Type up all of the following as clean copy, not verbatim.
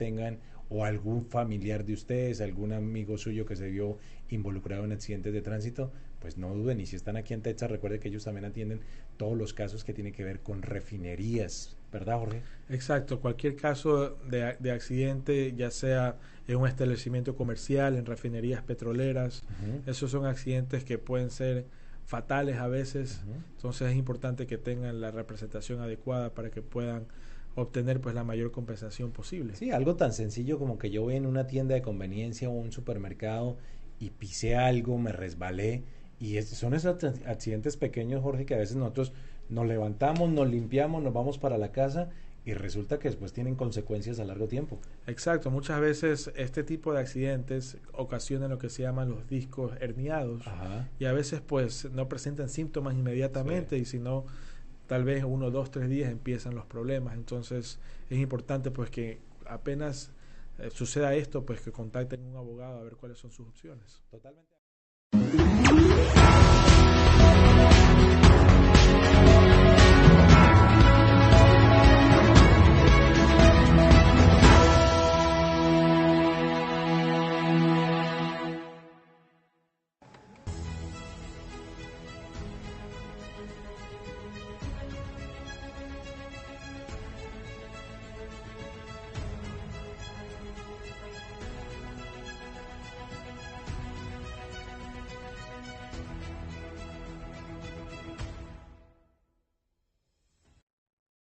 tengan o algún familiar de ustedes, algún amigo suyo que se vio involucrado en accidentes de tránsito, pues no duden. Y si están aquí en Texas, recuerde que ellos también atienden todos los casos que tienen que ver con refinerías, ¿verdad, Jorge? Exacto, cualquier caso de accidente, ya sea en un establecimiento comercial, en refinerías petroleras, Ujú, esos son accidentes que pueden ser fatales a veces, ujú. entonces es importante que tengan la representación adecuada para que puedan obtener pues la mayor compensación posible. Sí, algo tan sencillo como que yo voy en una tienda de conveniencia o un supermercado y pisé algo, me resbalé. Y son esos accidentes pequeños, Jorge, que a veces nosotros nos levantamos, nos limpiamos, nos vamos para la casa y resulta que después tienen consecuencias a largo tiempo. Exacto, muchas veces este tipo de accidentes ocasionan lo que se llaman los discos herniados Ajá, y a veces pues no presentan síntomas sí. inmediatamente y si no tal vez 1, 2, 3 días empiezan los problemas. Entonces es importante pues que apenas suceda esto, pues que contacten a un abogado a ver cuáles son sus opciones. Totalmente.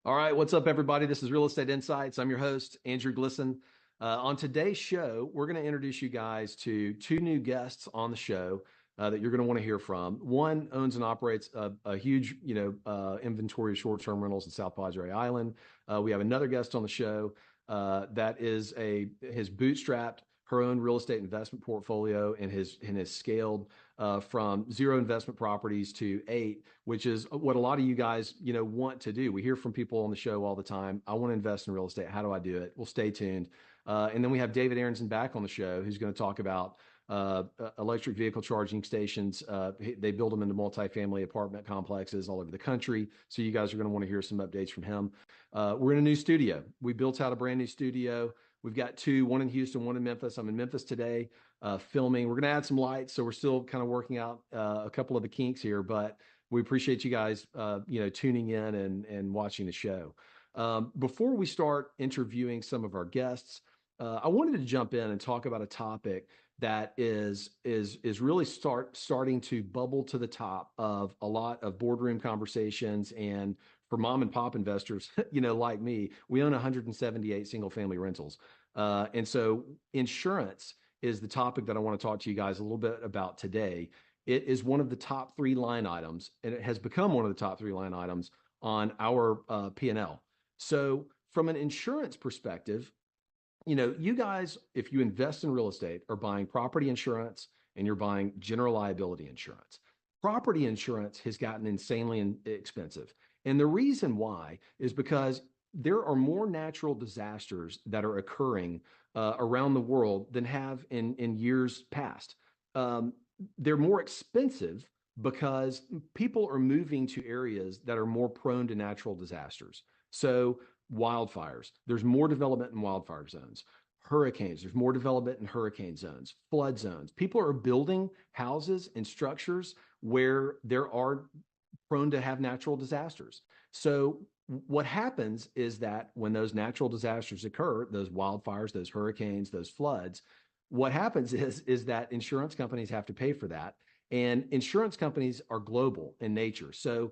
All right, what's up, everybody? This is Real Estate Insights. I'm your host, Andrew Glisson. On today's show, we're going to introduce you guys to two new guests on the show that you're going to want to hear from. One owns and operates a huge, inventory of short-term rentals in South Padre Island. We have another guest on the show that has bootstrapped her own real estate investment portfolio and has scaled from 0 investment properties to 8, which is what a lot of you guys, want to do. We hear from people on the show all the time. I want to invest in real estate. How do I do it? Well, stay tuned. And then we have David Aronson back on the show, who's going to talk about electric vehicle charging stations. They build them into multifamily apartment complexes all over the country. So you guys are going to want to hear some updates from him. We're in a new studio. We built out a brand new studio. We've got 2, one in Houston, one in Memphis. I'm in Memphis today filming. We're going to add some lights, so we're still kind of working out a couple of the kinks here, but we appreciate you guys, tuning in and watching the show. Before we start interviewing some of our guests, I wanted to jump in and talk about a topic that is really starting to bubble to the top of a lot of boardroom conversations. And for mom and pop investors, like me, we own 178 single family rentals. And so insurance is the topic that I want to talk to you guys a little bit about today. It is one of the top 3 line items, and it has become one of the top 3 line items on our P&L. So from an insurance perspective, you guys, if you invest in real estate, are buying property insurance and you're buying general liability insurance. Property insurance has gotten insanely expensive. And the reason why is because there are more natural disasters that are occurring around the world than have in years past. They're more expensive because people are moving to areas that are more prone to natural disasters. So wildfires, there's more development in wildfire zones. Hurricanes, there's more development in hurricane zones, flood zones. People are building houses and structures where there are prone to have natural disasters. So what happens is that when those natural disasters occur, those wildfires, those hurricanes, those floods, what happens is that insurance companies have to pay for that. And insurance companies are global in nature. So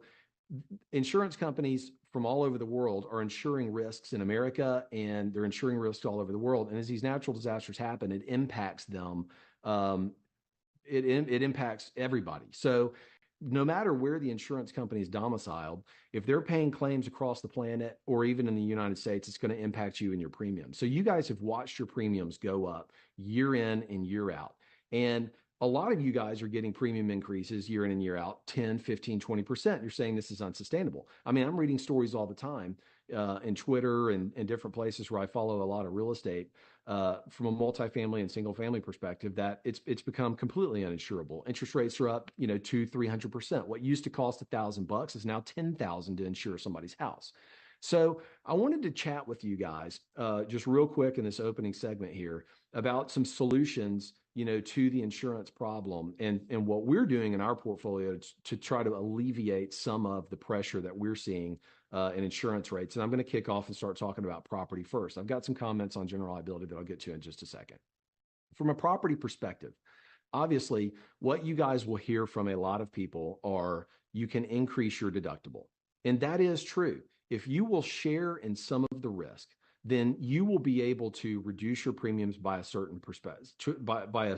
insurance companies from all over the world are insuring risks in America, and they're insuring risks all over the world. And as these natural disasters happen, it impacts them. It impacts everybody. So no matter where the insurance company is domiciled, if they're paying claims across the planet or even in the United States, it's going to impact you and your premiums. So you guys have watched your premiums go up year in and year out. And a lot of you guys are getting premium increases year in and year out, 10, 15, 20%. You're saying this is unsustainable. I mean, I'm reading stories all the time in Twitter and different places where I follow a lot of real estate from a multifamily and single family perspective that it's become completely uninsurable. Interest rates are up, 200, 300%. What used to cost $1,000 is now $10,000 to insure somebody's house. So I wanted to chat with you guys just real quick in this opening segment here about some solutions, to the insurance problem and what we're doing in our portfolio to try to alleviate some of the pressure that we're seeing in insurance rates. And I'm going to kick off and start talking about property first. I've got some comments on general liability that I'll get to in just a second. From a property perspective, obviously, what you guys will hear from a lot of people are you can increase your deductible. And that is true. If you will share in some of the risk, then you will be able to reduce your premiums by a certain perspective, by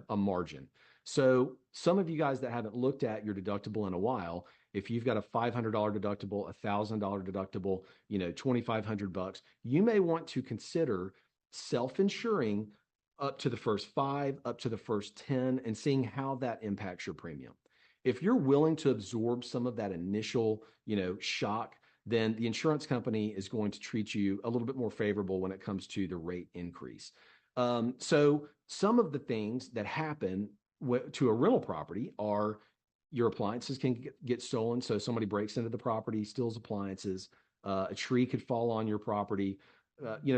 a margin. So some of you guys that haven't looked at your deductible in a while, if you've got a $500 deductible, $1,000 deductible, $2,500, you may want to consider self-insuring up to the first 5, up to the first 10, and seeing how that impacts your premium. If you're willing to absorb some of that initial, shock, then the insurance company is going to treat you a little bit more favorable when it comes to the rate increase. So some of the things that happen to a rental property are your appliances can get stolen. So somebody breaks into the property, steals appliances, a tree could fall on your property.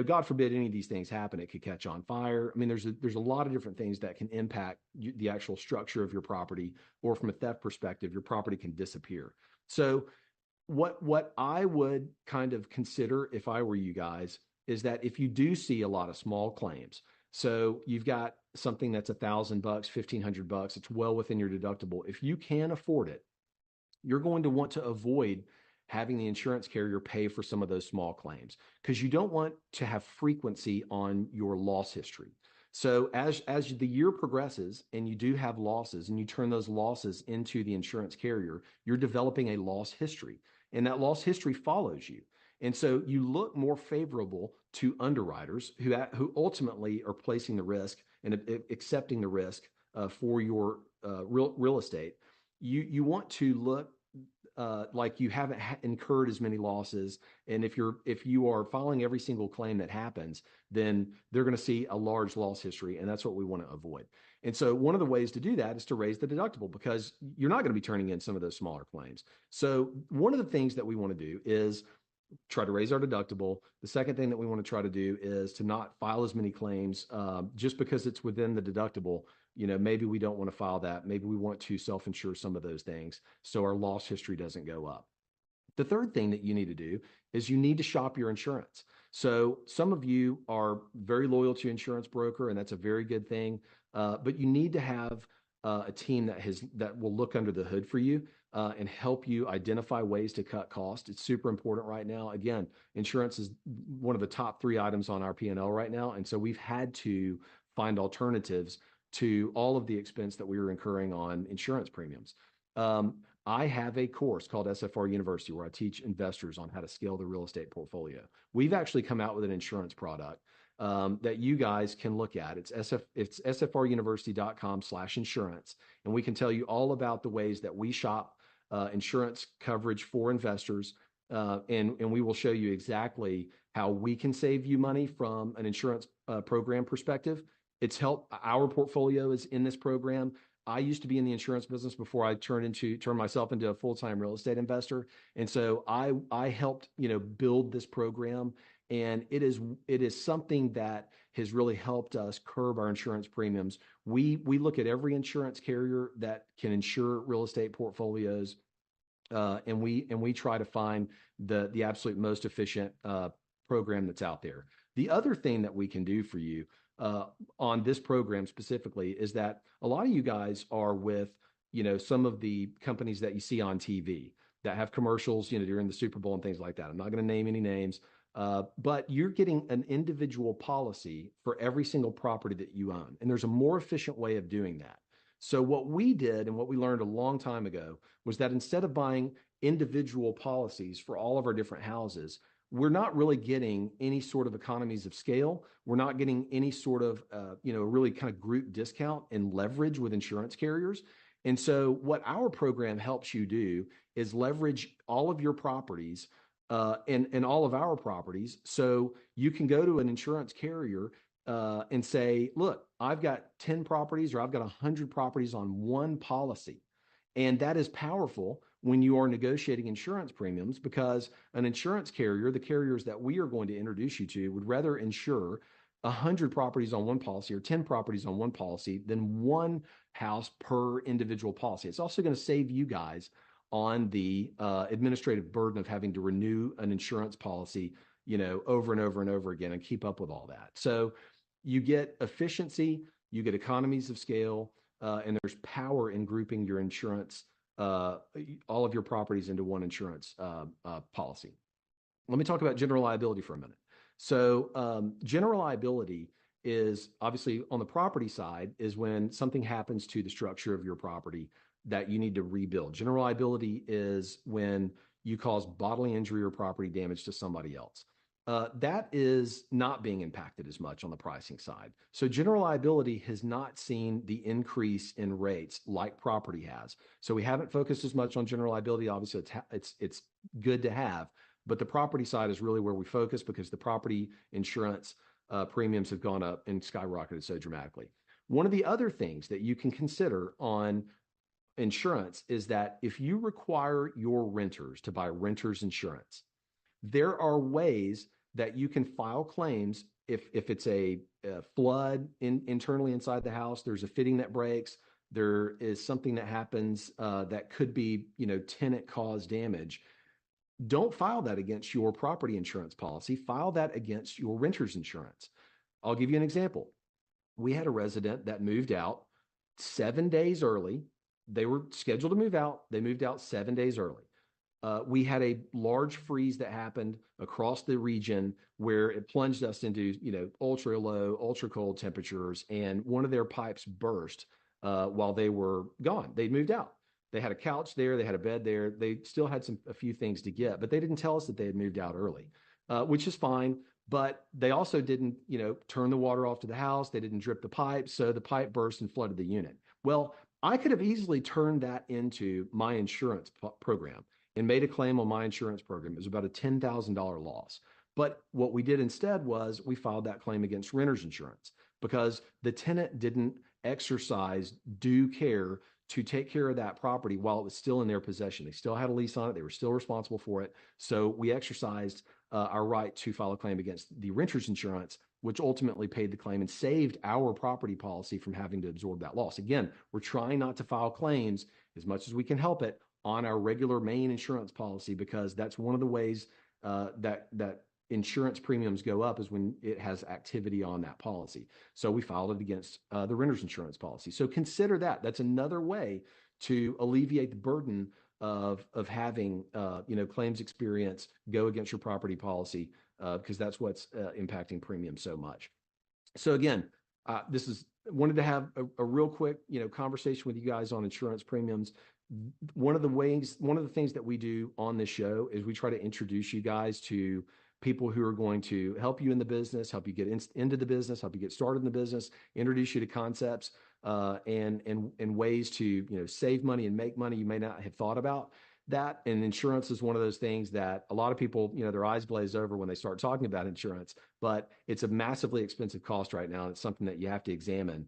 God forbid any of these things happen, it could catch on fire. I mean, there's a lot of different things that can impact the actual structure of your property, or from a theft perspective, your property can disappear. So what I would kind of consider if I were you guys is that if you do see a lot of small claims, so you've got something that's $1,000, $1,500, it's well within your deductible. If you can afford it, you're going to want to avoid having the insurance carrier pay for some of those small claims, because you don't want to have frequency on your loss history. So as the year progresses and you do have losses and you turn those losses into the insurance carrier, you're developing a loss history, and that loss history follows you. And so you look more favorable to underwriters who ultimately are placing the risk and accepting the risk for your real estate. You want to look like you haven't incurred as many losses. And if you are following every single claim that happens, then they're going to see a large loss history, and that's what we want to avoid. And so one of the ways to do that is to raise the deductible, because you're not going to be turning in some of those smaller claims. So one of the things that we want to do is try to raise our deductible. The second thing that we want to try to do is to not file as many claims just because it's within the deductible. Maybe we don't want to file that. Maybe we want to self-insure some of those things so our loss history doesn't go up. The third thing that you need to do is you need to shop your insurance. So some of you are very loyal to your insurance broker, and that's a very good thing. But you need to have a team that will look under the hood for you and help you identify ways to cut costs. It's super important right now. Again, insurance is one of the top 3 items on our P&L right now. And so we've had to find alternatives to all of the expense that we were incurring on insurance premiums. I have a course called SFR University where I teach investors on how to scale their real estate portfolio. We've actually come out with an insurance product that you guys can look at. It's sfruniversity.com/insurance. And we can tell you all about the ways that we shop insurance coverage for investors. And we will show you exactly how we can save you money from an insurance program perspective. It's helped. Our portfolio is in this program. I used to be in the insurance business before I turned myself into a full-time real estate investor. And so I helped, build this program. And it is something that has really helped us curb our insurance premiums. We look at every insurance carrier that can insure real estate portfolios, and we try to find the absolute most efficient program that's out there. The other thing that we can do for you on this program specifically is that a lot of you guys are with, some of the companies that you see on TV that have commercials, during the Super Bowl and things like that. I'm not going to name any names, but you're getting an individual policy for every single property that you own. And there's a more efficient way of doing that. So what we did and what we learned a long time ago was that instead of buying individual policies for all of our different houses, we're not really getting any sort of economies of scale. We're not getting any sort of, really kind of group discount and leverage with insurance carriers. And so what our program helps you do is leverage all of your properties and all of our properties. So you can go to an insurance carrier and say, look, I've got 10 properties or I've got 100 properties on one policy. And that is powerful when you are negotiating insurance premiums, because an insurance carrier, the carriers that we are going to introduce you to, would rather insure 100 properties on one policy or 10 properties on one policy than one house per individual policy. It's also going to save you guys on the administrative burden of having to renew an insurance policy, over and over and over again and keep up with all that. So you get efficiency, you get economies of scale, and there's power in grouping your insurance, all of your properties into one insurance policy. Let me talk about general liability for a minute. So general liability is obviously on the property side is when something happens to the structure of your property that you need to rebuild. General liability is when you cause bodily injury or property damage to somebody else. That is not being impacted as much on the pricing side. So general liability has not seen the increase in rates like property has. So we haven't focused as much on general liability. Obviously, it's good to have, but the property side is really where we focus because the property insurance premiums have gone up and skyrocketed so dramatically. One of the other things that you can consider on insurance is that if you require your renters to buy renter's insurance, there are ways that you can file claims if it's a flood internally inside the house, there's a fitting that breaks, there is something that happens that could be, tenant caused damage. Don't file that against your property insurance policy. File that against your renter's insurance. I'll give you an example. We had a resident that moved out 7 days early. They were scheduled to move out. They moved out 7 days early. We had a large freeze that happened across the region where it plunged us into, ultra low, ultra cold temperatures, and one of their pipes burst while they were gone. They'd moved out. They had a couch there. They had a bed there. They still had a few things to get, but they didn't tell us that they had moved out early, which is fine. But they also didn't, turn the water off to the house. They didn't drip the pipe. So the pipe burst and flooded the unit. Well, I could have easily turned that into my insurance program and made a claim on my insurance program. It was about a $10,000 loss. But what we did instead was we filed that claim against renter's insurance because the tenant didn't exercise due care to take care of that property while it was still in their possession. They still had a lease on it. They were still responsible for it. So we exercised our right to file a claim against the renter's insurance, which ultimately paid the claim and saved our property policy from having to absorb that loss. Again, we're trying not to file claims as much as we can help it on our regular main insurance policy because that's one of the ways that insurance premiums go up is when it has activity on that policy. So we filed it against the renter's insurance policy. So consider that. That's another way to alleviate the burden of having claims experience go against your property policy because that's what's impacting premium so much. So again, wanted to have a real quick conversation with you guys on insurance premiums. One of the things that we do on this show is we try to introduce you guys to people who are going to help you in the business, help you get into the business, help you get started in the business, introduce you to concepts and ways to save money and make money you may not have thought about. That and insurance is one of those things that a lot of people, their eyes glaze over when they start talking about insurance, but it's a massively expensive cost right now. And it's something that you have to examine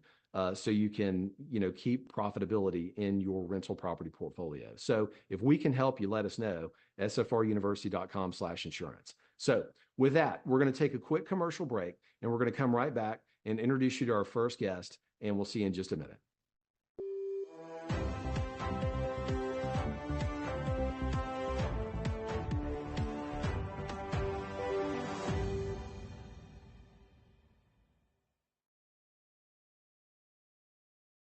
so you can, keep profitability in your rental property portfolio. So if we can help you, let us know, sfruniversity.com/insurance. So with that, we're going to take a quick commercial break and we're going to come right back and introduce you to our first guest, and we'll see you in just a minute.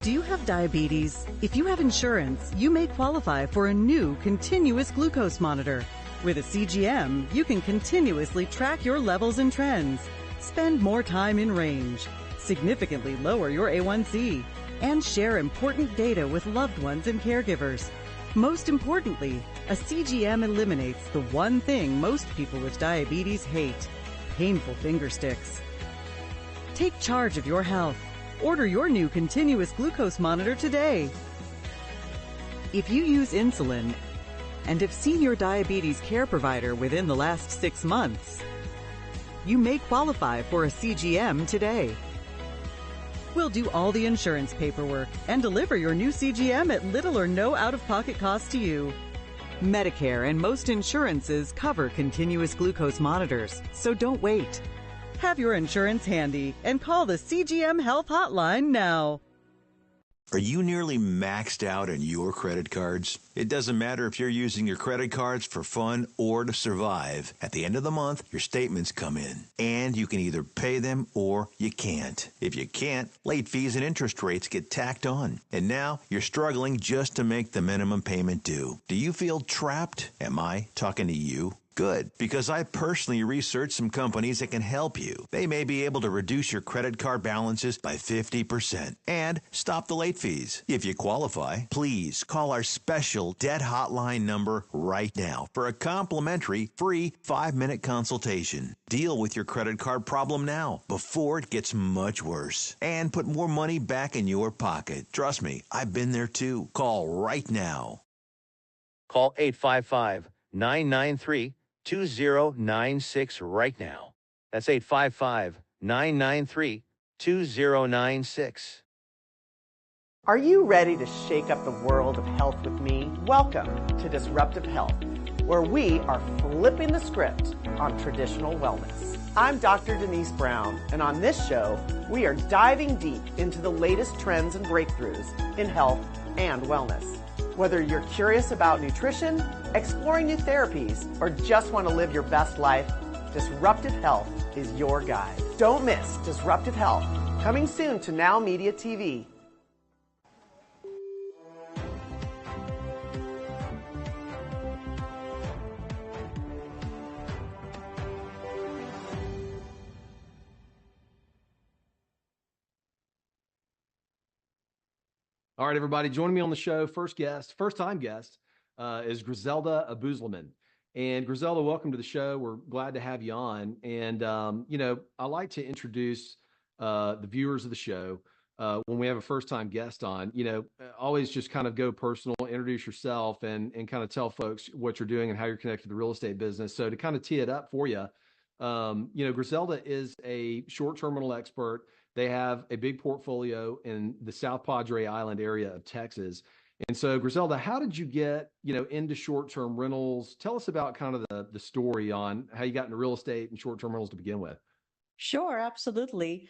Do you have diabetes? If you have insurance, you may qualify for a new continuous glucose monitor. With a CGM, you can continuously track your levels and trends, spend more time in range, significantly lower your A1C, and share important data with loved ones and caregivers. Most importantly, a CGM eliminates the one thing most people with diabetes hate: painful finger sticks. Take charge of your health. Order your new continuous glucose monitor today. If you use insulin and have seen your diabetes care provider within the last 6 months, you may qualify for a CGM today. We'll do all the insurance paperwork and deliver your new CGM at little or no out-of-pocket cost to you. Medicare and most insurances cover continuous glucose monitors, so don't wait. Have your insurance handy and call the CGM Health Hotline now. Are you nearly maxed out on your credit cards? It doesn't matter if you're using your credit cards for fun or to survive. At the end of the month, your statements come in, and you can either pay them or you can't. If you can't, late fees and interest rates get tacked on. And now you're struggling just to make the minimum payment due. Do you feel trapped? Am I talking to you? Good, because I personally researched some companies that can help you. They may be able to reduce your credit card balances by 50% and stop the late fees. If you qualify, please call our special debt hotline number right now for a complimentary free 5-minute consultation. Deal with your credit card problem now before it gets much worse and put more money back in your pocket. Trust me, I've been there too. Call right now. Call 855-993-2096 right now. That's 855-993-2096. Are you ready to shake up the world of health with me? Welcome to Disruptive Health, where we are flipping the script on traditional wellness. I'm Dr. Denise Brown, and on this show, we are diving deep into the latest trends and breakthroughs in health and wellness. Whether you're curious about nutrition, exploring new therapies, or just want to live your best life, Disruptive Health is your guide. Don't miss Disruptive Health, coming soon to Now Media TV. All right, everybody, joining me on the show, first-time guest, is Griselda Abuzleman. And Griselda, welcome to the show. We're glad to have you on. And, I like to introduce the viewers of the show when we have a first-time guest on. Always just kind of go personal, introduce yourself, and kind of tell folks what you're doing and how you're connected to the real estate business. So to kind of tee it up for you, Griselda is a short-term rental expert. They have a big portfolio in the South Padre Island area of Texas. And so, Griselda, how did you get, into short-term rentals? Tell us about kind of the story on how you got into real estate and short-term rentals to begin with. Sure, absolutely.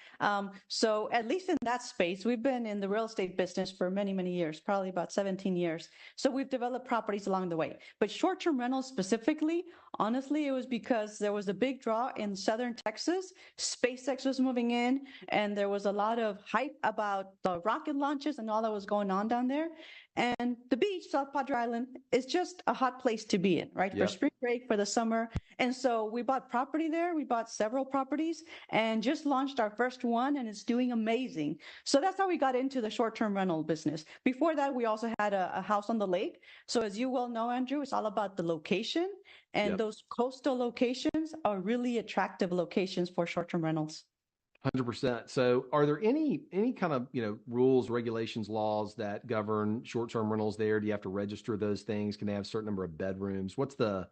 So at least in that space, we've been in the real estate business for many, many years, probably about 17 years. So we've developed properties along the way. But short-term rentals specifically, honestly, it was because there was a big draw in southern Texas. SpaceX was moving in, and there was a lot of hype about the rocket launches and all that was going on down there. And the beach, South Padre Island, is just a hot place to be in, right? Yep. For spring break, for the summer. And so we bought property there. We bought several properties and just launched our first one, and it's doing amazing. So that's how we got into the short-term rental business. Before that, we also had a house on the lake. So as you well know, Andrew, it's all about the location. And Yep. Those coastal locations are really attractive locations for short-term rentals. 100%. So are there any kind of, rules, regulations, laws that govern short-term rentals there? Do you have to register those things? Can they have a certain number of bedrooms? What's the,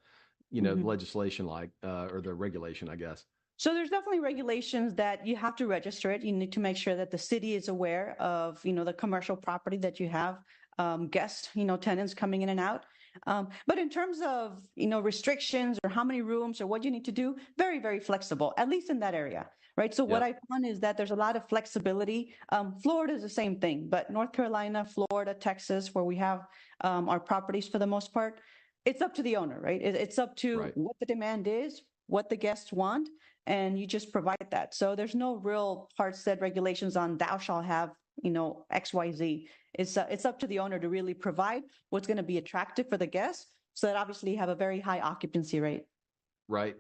legislation like, or the regulation, I guess? So there's definitely regulations that you have to register it. You need to make sure that the city is aware of, the commercial property that you have, guests, tenants coming in and out. But in terms of, restrictions or how many rooms or what you need to do, very, very flexible, at least in that area. Right. So what I found is that there's a lot of flexibility. Florida is the same thing, but North Carolina, Florida, Texas, where we have our properties for the most part, it's up to the owner, right? It's up to what the demand is, what the guests want, and you just provide that. So there's no real hard set regulations on thou shall have, X, Y, Z. It's up to the owner to really provide what's going to be attractive for the guests, so that obviously you have a very high occupancy rate. Right.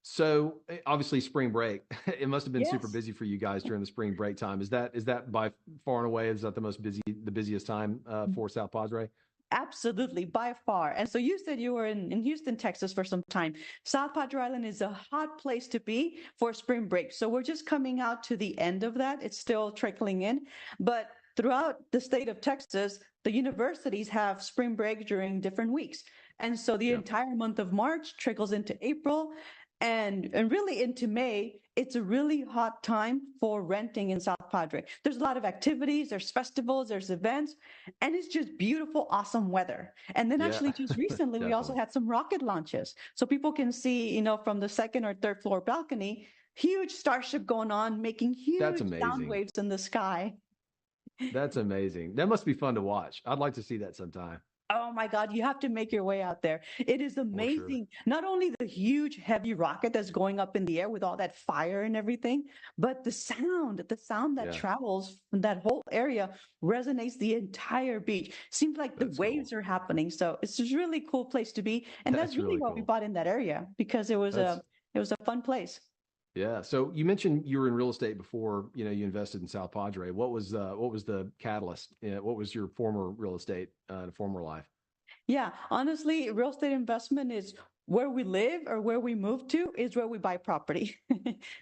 So obviously spring break, it must have been Yes. super busy for you guys during the spring break time. Is that by far and away, is that the busiest time for South Padre? Absolutely, by far. And so you said you were in Houston, Texas for some time. South Padre Island is a hot place to be for spring break. So we're just coming out to the end of that. It's still trickling in. But throughout the state of Texas, the universities have spring break during different weeks. And so the entire month of March trickles into April and really into May. it's a really hot time for renting in South Padre. There's a lot of activities, there's festivals, there's events, and it's just beautiful, awesome weather. And then Yeah, actually just recently, we also definitely. had some rocket launches. So people can see, from the second or third floor balcony, huge starship going on, making That's huge sound amazing. waves in the sky. That's amazing. That must be fun to watch. I'd like to see that sometime. Oh my God, you have to make your way out there. It is For sure. amazing. Not only the huge, heavy rocket that's going up in the air with all that fire and everything, but the sound that Yeah, travels from that whole area resonates the entire beach. Seems like the that's cool. waves are happening. So it's a really cool place to be. And that's That's really really why we cool. bought in that area because it was That's a fun place. Yeah. So you mentioned you were in real estate before, you invested in South Padre. What was the catalyst? What was your former real estate in a former life? Yeah, honestly, real estate investment is where we live or where we move to is where we buy property.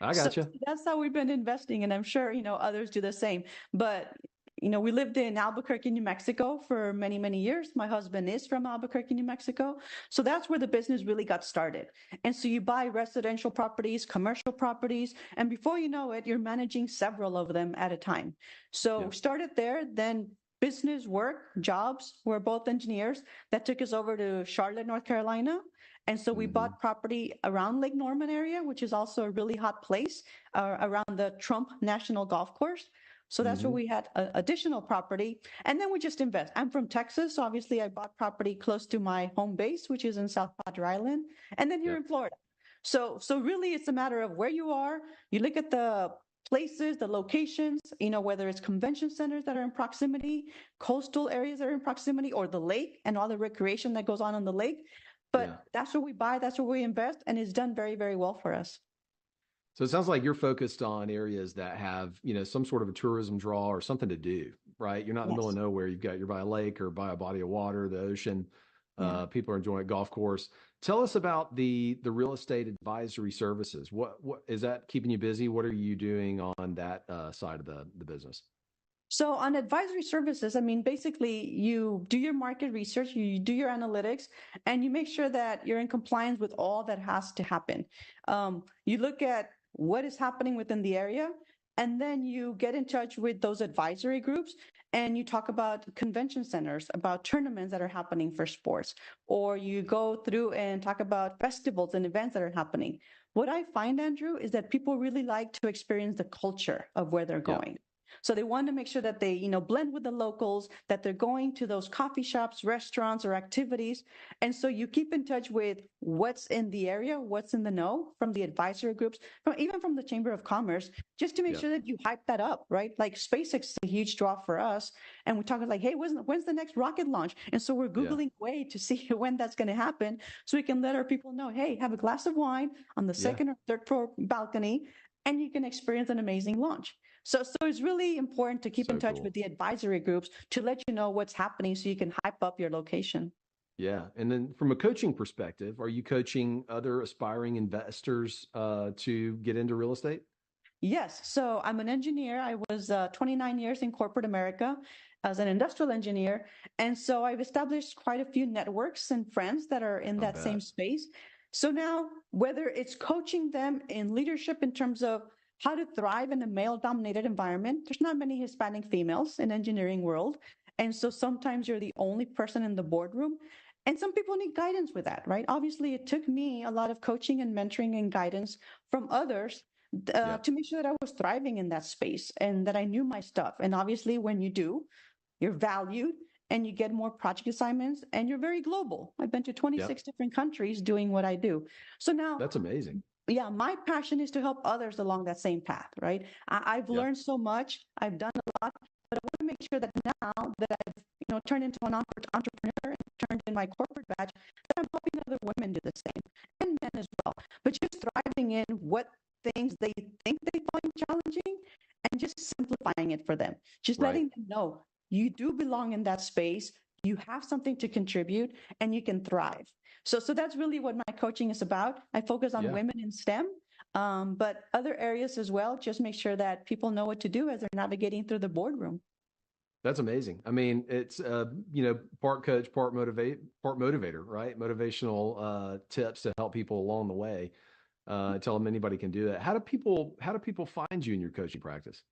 I So gotcha. that's how we've been investing, and I'm sure, others do the same. But, we lived in Albuquerque, New Mexico for many, many years. My husband is from Albuquerque, New Mexico. So that's where the business really got started. And so you buy residential properties, commercial properties, and before you know it, you're managing several of them at a time. So Yeah. started there, then business work, jobs. We're both engineers. That took us over to Charlotte, North Carolina. And so we Hmm. bought property around Lake Norman area, which is also a really hot place around the Trump National Golf Course. So that's where Hmm. we had additional property. And then we just invest. I'm from Texas. So obviously, I bought property close to my home base, which is in South Padre Island, and then here Yep. in Florida. So really, it's a matter of where you are. You look at the places, the locations, whether it's convention centers that are in proximity, coastal areas that are in proximity, or the lake and all the recreation that goes on the lake. Yeah. But that's where we buy, that's where we invest, and it's done very, very well for us. So it sounds like you're focused on areas that have, some sort of a tourism draw or something to do, right? You're not in the middle of Yes. nowhere. You're by a lake or by a body of water, the ocean. Yeah. People are enjoying a golf course. Tell us about the real estate advisory services. What is that keeping you busy? What are you doing on that side of the business? So on advisory services, I mean, basically you do your market research, you do your analytics, and you make sure that you're in compliance with all that has to happen. You look at what is happening within the area, and then you get in touch with those advisory groups and you talk about convention centers, about tournaments that are happening for sports, or you go through and talk about festivals and events that are happening. What I find, Andrew, is that people really like to experience the culture of where they're Yeah. going. So they want to make sure that they, blend with the locals, that they're going to those coffee shops, restaurants, or activities. And so you keep in touch with what's in the area, what's in the know from the advisory groups, even from the Chamber of Commerce, just to make Yeah. sure that you hype that up, right? Like SpaceX is a huge draw for us. And we're talking like, hey, when's the next rocket launch? And so we're Yeah. Googling way to see when that's going to happen so we can let our people know, hey, have a glass of wine on the Yeah. second or third floor balcony, and you can experience an amazing launch. So it's really important to keep in So touch cool. with the advisory groups to let you know what's happening so you can hype up your location. Yeah. And then from a coaching perspective, are you coaching other aspiring investors to get into real estate? Yes. So I'm an engineer. I was 29 years in corporate America as an industrial engineer. And so I've established quite a few networks and friends that are in I that same bet. space. So now, whether it's coaching them in leadership in terms of how to thrive in a male dominated environment, there's not many Hispanic females in engineering world. And so sometimes you're the only person in the boardroom. And some people need guidance with that, right? Obviously, it took me a lot of coaching and mentoring and guidance from others Yeah. to make sure that I was thriving in that space and that I knew my stuff. And obviously, when you do, you're valued and you get more project assignments and you're very global. I've been to Yeah. 26 different countries doing what I do. So now, That's amazing. yeah, my passion is to help others along that same path, right? I've Yeah. learned so much, I've done a lot, but I want to make sure that now that I've turned into an entrepreneur and turned in my corporate badge, that I'm helping other women do the same and men as well. But just thriving in what things they think they find challenging and just simplifying it for them. Just Right. letting them know you do belong in that space, you have something to contribute, and you can thrive. So that's really what my coaching is about. I focus on Yeah. women in STEM, but other areas as well. Just make sure that people know what to do as they're navigating through the boardroom. That's amazing. I mean, it's part coach, part motivator, right? Motivational tips to help people along the way. tell them anybody can do that. How do people find you in your coaching practice?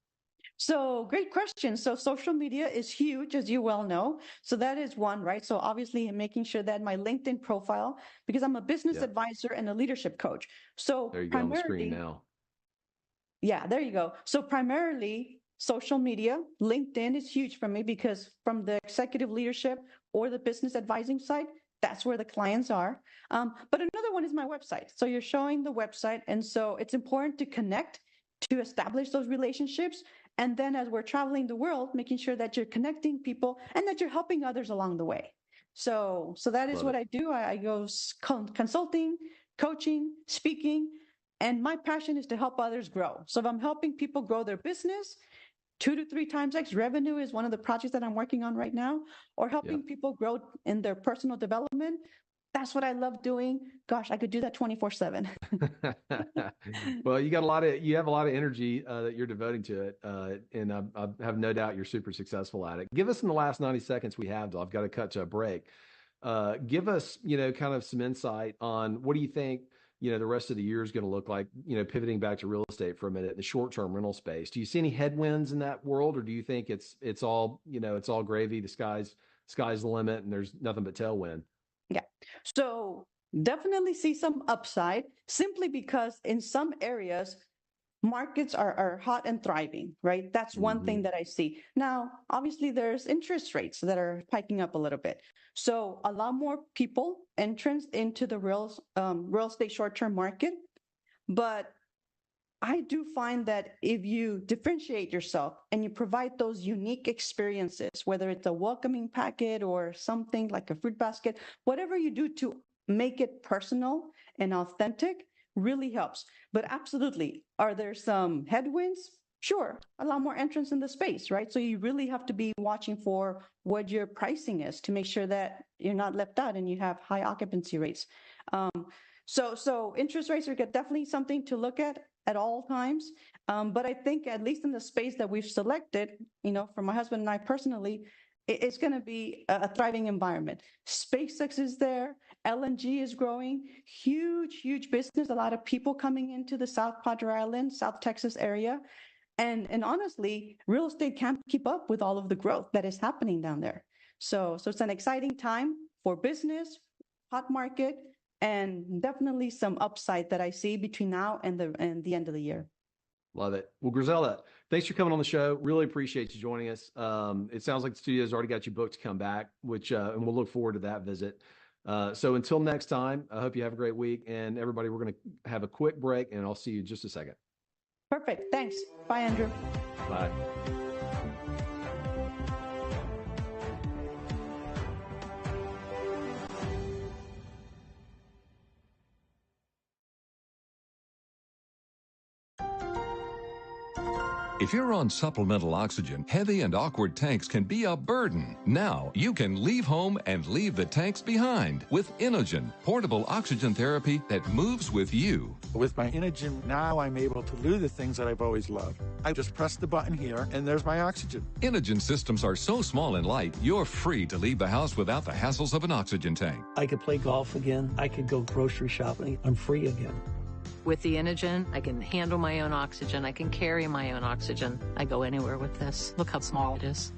So great question. So social media is huge, as you well know. So that is one, right? So obviously making sure that my LinkedIn profile, because I'm a business advisor and a leadership coach. So there you go on the screen now. Yeah, there you go. So primarily social media, LinkedIn is huge for me because from the executive leadership or the business advising side, that's where the clients are. But another one is my website. So you're showing the website. And so it's important to connect to establish those relationships. And then as we're traveling the world, making sure that you're connecting people and that you're helping others along the way. So that is what I do. I go consulting, coaching, speaking, and my passion is to help others grow. So if I'm helping people grow their business, 2 to 3 times X revenue is one of the projects that I'm working on right now, or helping people grow in their personal development. That's what I love doing. Gosh, I could do that 24/7. Well, you have a lot of energy that you're devoting to it, and I have no doubt you're super successful at it. Give us in the last 90 seconds we have, though, I've got to cut to a break. Give us, kind of some insight on what do you think, the rest of the year is going to look like, pivoting back to real estate for a minute, the short-term rental space. Do you see any headwinds in that world, or do you think it's all, it's all gravy, the sky's the limit, and there's nothing but tailwind? Yeah. So definitely see some upside simply because in some areas, markets are hot and thriving, right? That's one thing that I see. Now, obviously, there's interest rates that are piking up a little bit. So a lot more people entrance into the real estate short-term market. But I do find that if you differentiate yourself and you provide those unique experiences, whether it's a welcoming packet or something like a fruit basket, whatever you do to make it personal and authentic really helps. But absolutely, are there some headwinds? Sure, a lot more entrants in the space, right? So you really have to be watching for what your pricing is to make sure that you're not left out and you have high occupancy rates. So interest rates are definitely something to look at all times. But I think at least in the space that we've selected, for my husband and I personally, it's going to be a thriving environment. SpaceX is there. LNG is growing. Huge, huge business. A lot of people coming into the South Padre Island, South Texas area. And honestly, real estate can't keep up with all of the growth that is happening down there. So it's an exciting time for business, hot market, and definitely some upside that I see between now and the end of the year. Love it. Well, Grisella, thanks for coming on the show. Really appreciate you joining us. It sounds like the studio's already got you booked to come back, which and we'll look forward to that visit. So until next time, I hope you have a great week. And everybody, we're going to have a quick break, and I'll see you in just a second. Perfect. Thanks. Bye, Andrew. Bye. If you're on supplemental oxygen, heavy and awkward tanks can be a burden. Now you can leave home and leave the tanks behind with Inogen, portable oxygen therapy that moves with you. With my Inogen, now I'm able to do the things that I've always loved. I just press the button here, and there's my oxygen. Inogen systems are so small and light, you're free to leave the house without the hassles of an oxygen tank. I could play golf again. I could go grocery shopping. I'm free again. With the Inogen, I can handle my own oxygen. I can carry my own oxygen. I go anywhere with this. Look how small it is.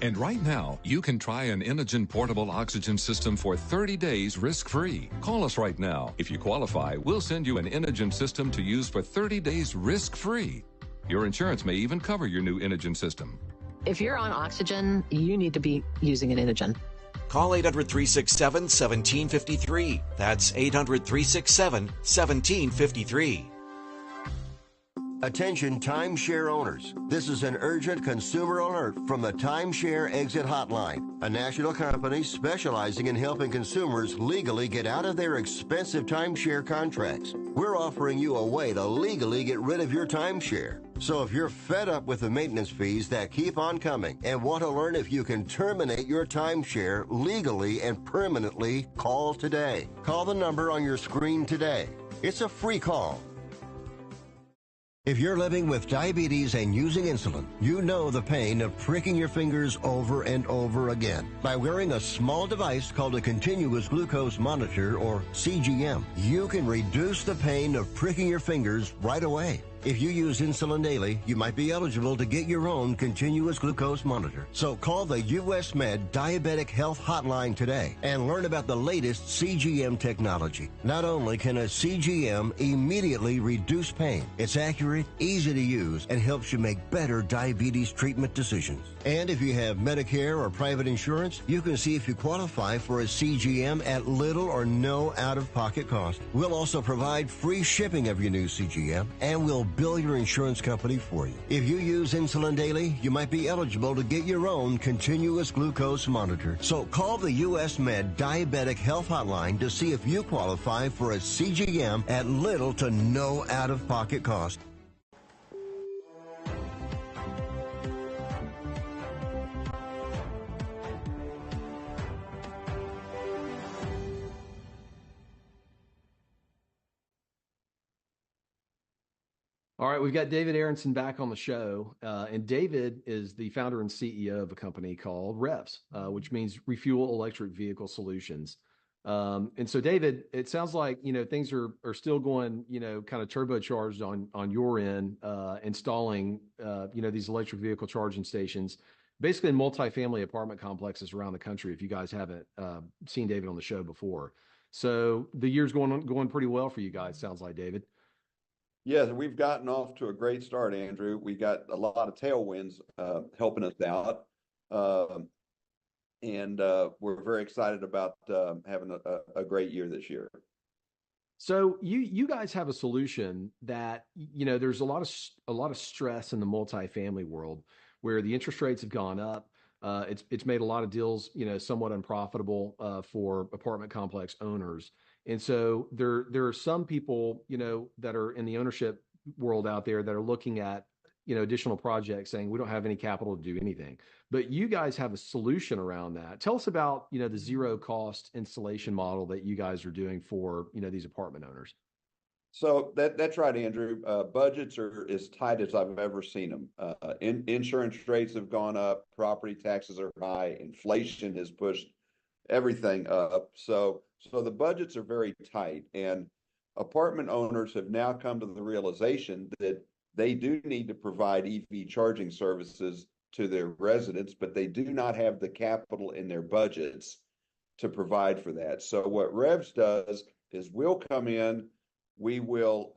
And right now, you can try an Inogen portable oxygen system for 30 days risk-free. Call us right now. If you qualify, we'll send you an Inogen system to use for 30 days risk-free. Your insurance may even cover your new Inogen system. If you're on oxygen, you need to be using an Inogen. Call 800-367-1753. That's 800-367-1753. Attention timeshare owners. This is an urgent consumer alert from the Timeshare Exit Hotline, a national company specializing in helping consumers legally get out of their expensive timeshare contracts. We're offering you a way to legally get rid of your timeshare. So if you're fed up with the maintenance fees that keep on coming and want to learn if you can terminate your timeshare legally and permanently, call today. Call the number on your screen today. It's a free call. If you're living with diabetes and using insulin, you know the pain of pricking your fingers over and over again. By wearing a small device called a continuous glucose monitor, or CGM, you can reduce the pain of pricking your fingers right away. If you use insulin daily, you might be eligible to get your own continuous glucose monitor. So call the US Med Diabetic Health Hotline today and learn about the latest CGM technology. Not only can a CGM immediately reduce pain, it's accurate, easy to use, and helps you make better diabetes treatment decisions. And if you have Medicare or private insurance, you can see if you qualify for a CGM at little or no out-of-pocket cost. We'll also provide free shipping of your new CGM, and we'll bill your insurance company for you. If you use insulin daily, you might be eligible to get your own continuous glucose monitor. So call the US Med Diabetic Health Hotline to see if you qualify for a CGM at little to no out-of-pocket cost. All right, we've got David Aronson back on the show, and David is the founder and CEO of a company called REVS, which means Refuel Electric Vehicle Solutions. And so, David, it sounds like things are still going kind of turbocharged on your end, installing these electric vehicle charging stations, basically in multifamily apartment complexes around the country. If you guys haven't seen David on the show before, so the year's going pretty well for you guys. Sounds like, David. Yes, we've gotten off to a great start, Andrew. We got a lot of tailwinds helping us out, and we're very excited about having a great year this year. So you guys have a solution that there's a lot of stress in the multifamily world where the interest rates have gone up. It's made a lot of deals somewhat unprofitable for apartment complex owners. And so there are some people, that are in the ownership world out there that are looking at, additional projects saying, we don't have any capital to do anything. But you guys have a solution around that. Tell us about, the zero cost installation model that you guys are doing for, these apartment owners. So that's right, Andrew. Budgets are as tight as I've ever seen them. Insurance rates have gone up, property taxes are high, inflation has pushed everything up. So the budgets are very tight, and apartment owners have now come to the realization that they do need to provide EV charging services to their residents, but they do not have the capital in their budgets to provide for that. So what REVS does is we'll come in, we will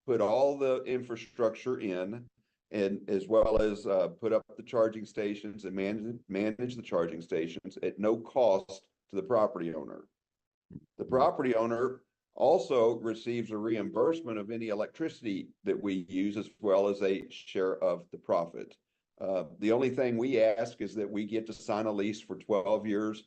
put all the infrastructure in, and as well as put up the charging stations and manage the charging stations at no cost to the property owner. The property owner also receives a reimbursement of any electricity that we use, as well as a share of the profit. The only thing we ask is that we get to sign a lease for 12 years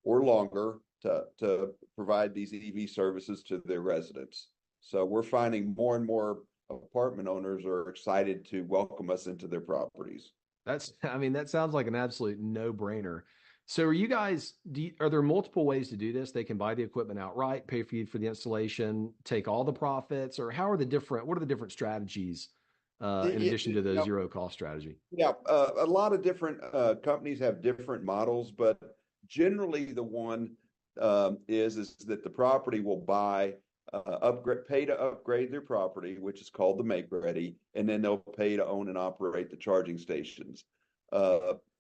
or longer to provide these EV services to their residents. So we're finding more and more apartment owners are excited to welcome us into their properties. That sounds like an absolute no-brainer. So are you guys, are there multiple ways to do this? They can buy the equipment outright, pay for you for the installation, take all the profits, or what are the different strategies in addition to the zero cost strategy? Yeah, a lot of different companies have different models, but generally the one is that the property will pay to upgrade their property, which is called the make ready, and then they'll pay to own and operate the charging stations.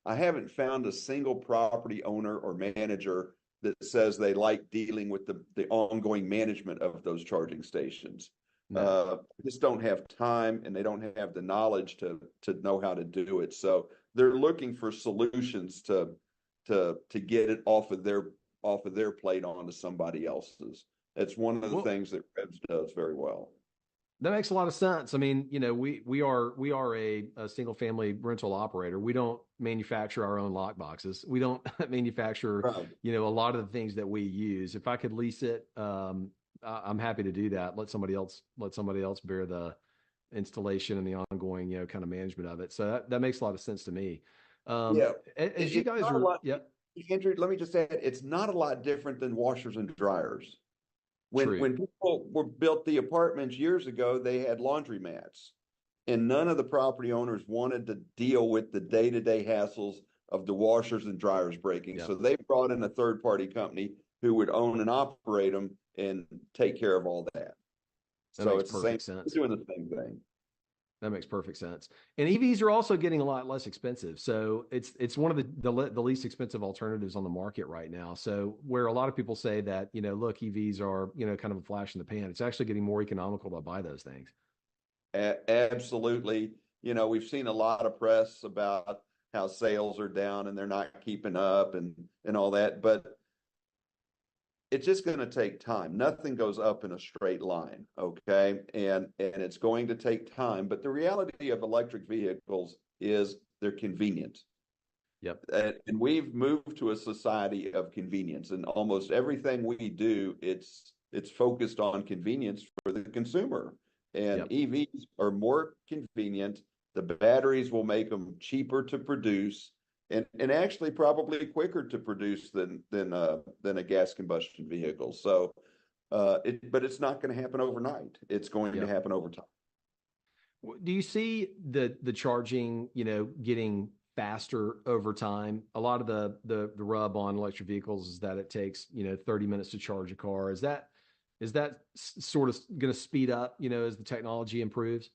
I haven't found a single property owner or manager that says they like dealing with the ongoing management of those charging stations. Just don't have time, and they don't have the knowledge to know how to do it. So they're looking for solutions to get it off of their plate onto somebody else's. It's one of the things that REVS does very well. That makes a lot of sense. I mean, we are a single family rental operator. We don't manufacture our own lock boxes. We don't manufacture, a lot of the things that we use. If I could lease it, I'm happy to do that. Let somebody else bear the installation and the ongoing, kind of management of it. So that makes a lot of sense to me. As you guys are, Andrew, let me just add, it's not a lot different than washers and dryers. When people were built the apartments years ago, they had laundromats, and none of the property owners wanted to deal with the day-to-day hassles of the washers and dryers breaking. Yep. So they brought in a third-party company who would own and operate them and take care of all that. That So makes it's the perfect same, sense. we're doing the same thing. That makes perfect sense. And EVs are also getting a lot less expensive. So it's one of the least expensive alternatives on the market right now. So where a lot of people say that, you know, look, EVs are, you know, kind of a flash in the pan, it's actually getting more economical to buy those things. Absolutely. You know, we've seen a lot of press about how sales are down and they're not keeping up and all that, but it's just going to take time. Nothing goes up in a straight line, okay? And it's going to take time, but the reality of electric vehicles is they're convenient. Yep. And we've moved to a society of convenience, and almost everything we do, it's focused on convenience for the consumer. And Yep. EVs are more convenient. The batteries will make them cheaper to produce, and actually probably quicker to produce than a gas combustion vehicle. So, but it's not going to happen overnight. It's going Yep. to happen over time. Do you see the charging, you know, getting faster over time? A lot of the rub on electric vehicles is that it takes, you know, 30 minutes to charge a car. Is that sort of going to speed up, you know, as the technology improves?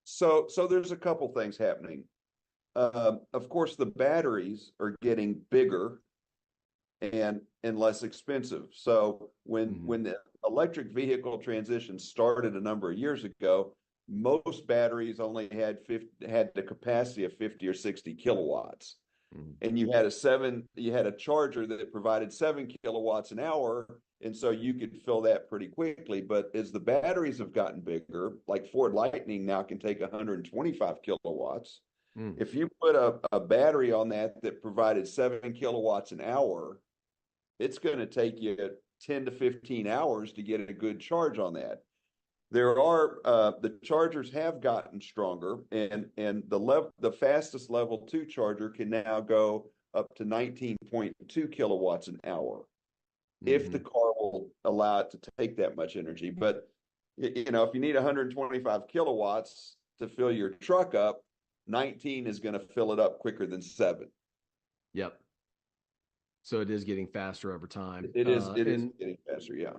So there's a couple things happening. Of course, the batteries are getting bigger and less expensive. So when the electric vehicle transition started a number of years ago, most batteries only had the capacity of 50 or 60 kilowatts. And you had a charger that provided 7 kilowatts an hour, and so you could fill that pretty quickly. But as the batteries have gotten bigger, like Ford Lightning now can take 125 kilowatts. If you put a battery on that provided 7 kilowatts an hour, it's going to take you 10 to 15 hours to get a good charge on that. The chargers have gotten stronger, and the fastest level 2 charger can now go up to 19.2 kilowatts an hour if the car will allow it to take that much energy. But you know, if you need 125 kilowatts to fill your truck up, 19 is going to fill it up quicker than 7. Yep. So it is getting faster over time. It is getting faster, yeah.